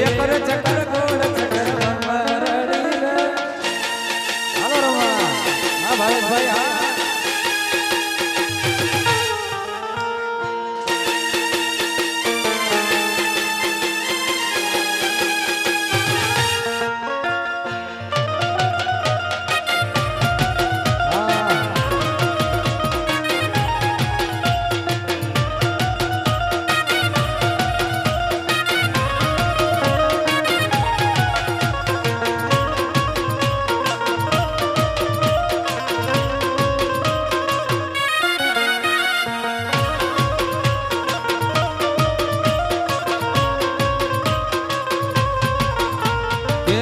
चकर चकर कोड़ चकर भमरड़ी रे हालो रमा हां भारत भाई हां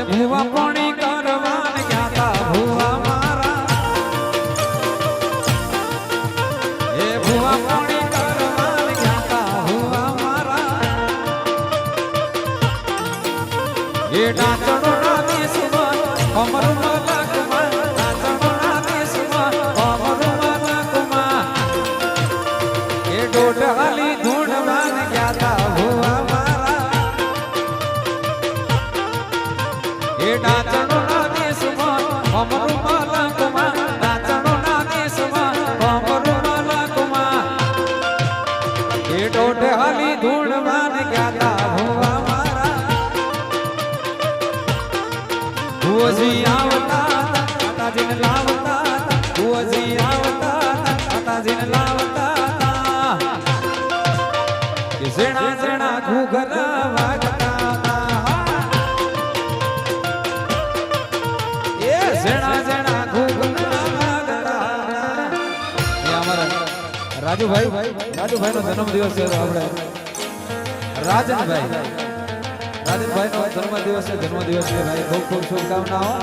भुआ पानी करवान क्या था भुआ मारा ये भुआ पानी करवान क्या था भुआ मारा ये डाचड़ो ना देसवा अमर माला कुमा डाचड़ो ना देसवा अमर माला कुमा ये डोडहाली ढूंढवान क्या था भुआ मारा ये डाचड़ो ना देसवा अमर माला कुमा डाचड़ो ना देसवा अमर माला कुमा ये डोडहाली ढूंढवान क्या था भुआ मारा हुआजी आवता आता जिन लावता हुआजी आवता आता जिन लावता ઝેણા ઝેણા ઘૂઘરા વાગતા એ ઝેણા ઝેણા ઘૂઘરા વાગતા એ અમારા રાજુભાઈ નો જન્મદિવસ છે આપણે રાજનભાઈ નો જન્મદિવસ છે ભાઈ ખૂબ ખૂબ શુભકામનાઓ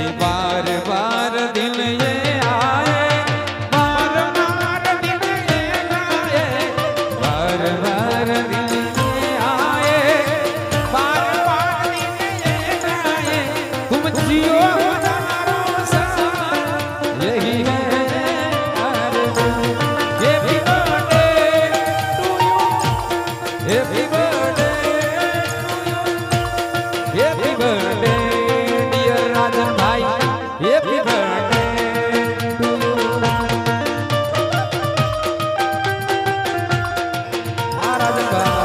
એ બાર બાર દિલ ये आए बार बार दिल ये आए बार बार दिल ये आए बार बार दिल ये आए तुम जियो हमारो संग यही है happy birthday to you happy birthday happy birthday dear Rajan भाई हैप्पी बर्थडे टू यू हां राजन भाई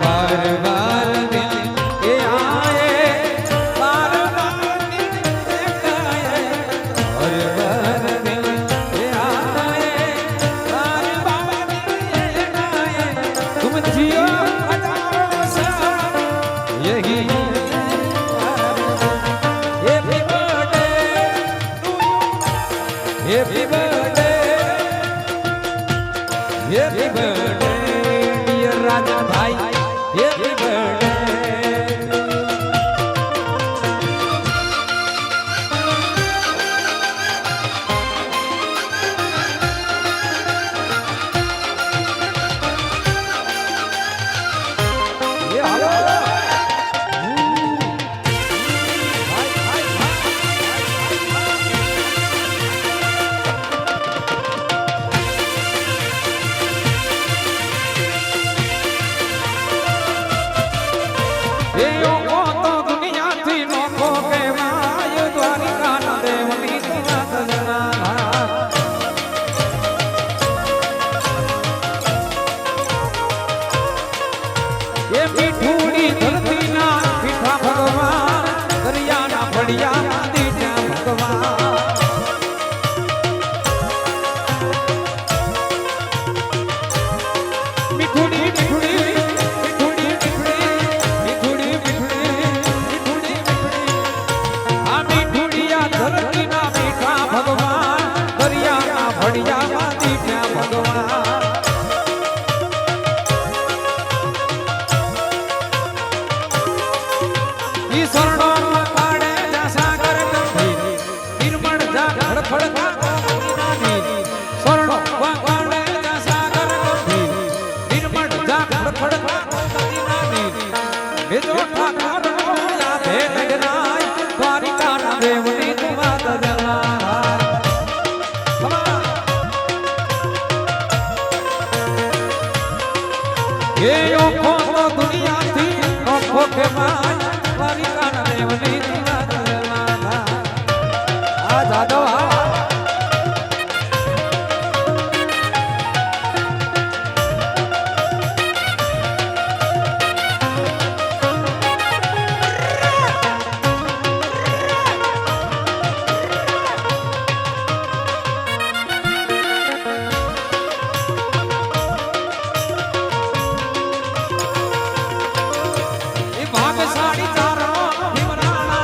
बार बार दिल ये आए बार बार दिल ये आए और बार दिल ये आए बार बार दिल ये आए तुम जियो हजारों साल यही happy birthday to you happy birthday dear Raja भाई हैप्पी बर्थडे ये हेलो भाई भाई ये यो तो दुनिया थी नोखो के माय द्वारिका न देवनी तुमा सजना ये मीठूड़ी धरती ना मीठा भगवान दरिया ना बढ़िया दीजा भगवान मीठूड़ी मीठूड़ी मीठूड़ी मीठूड़ी मीठूड़ी मीठूड़ी हाँ मीठूड़िया धरती ना मीठा भगवान दरिया ना बढ़िया दीजा भगवान ईश्वरनो काड़े जा सागर गंभीर निर्मळ जा खड़खड़ता नानी स्वर्णो काड़े जा सागर गंभीर निर्मळ जा खड़खड़ता नानी बेजो ठाकर या भे नगनाय द्वारिका ना देवनी तुमा दजना ये यो को दुनिया थी ओखो के माय द्वारिका ना देवनी तुमा दजना आ जादव भागशाली चारो भीमराणा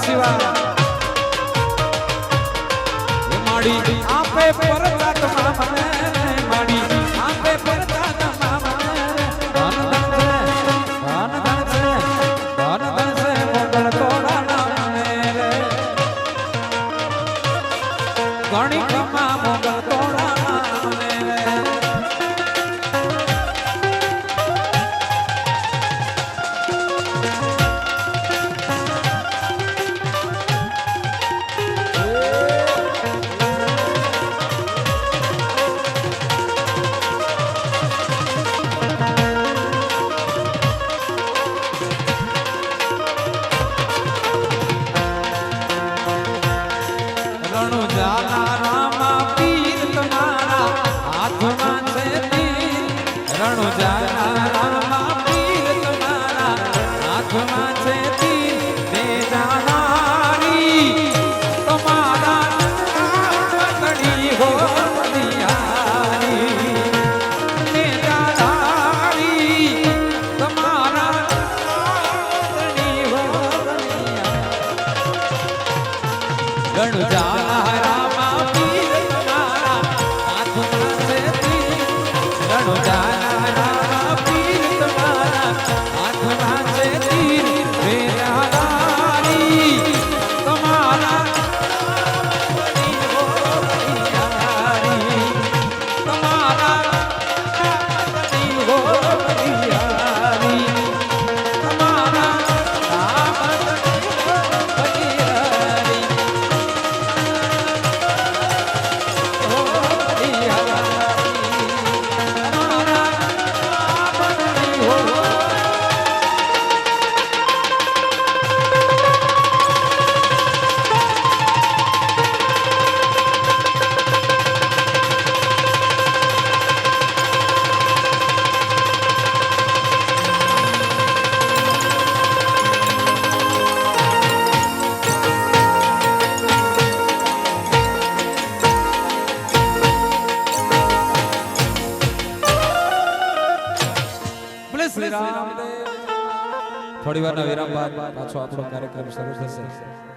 શિવા માડી આપે પરતાત્મા મને માડી આપે પરતાત્મા મને ધન ધન છે મોગલ તોડા નામે રે ગણિતમાં મોગલ તોડા નામે રે થોડી વારના વિરામ બાદ પાછો આપણો કાર્યક્રમ શરૂ થશે.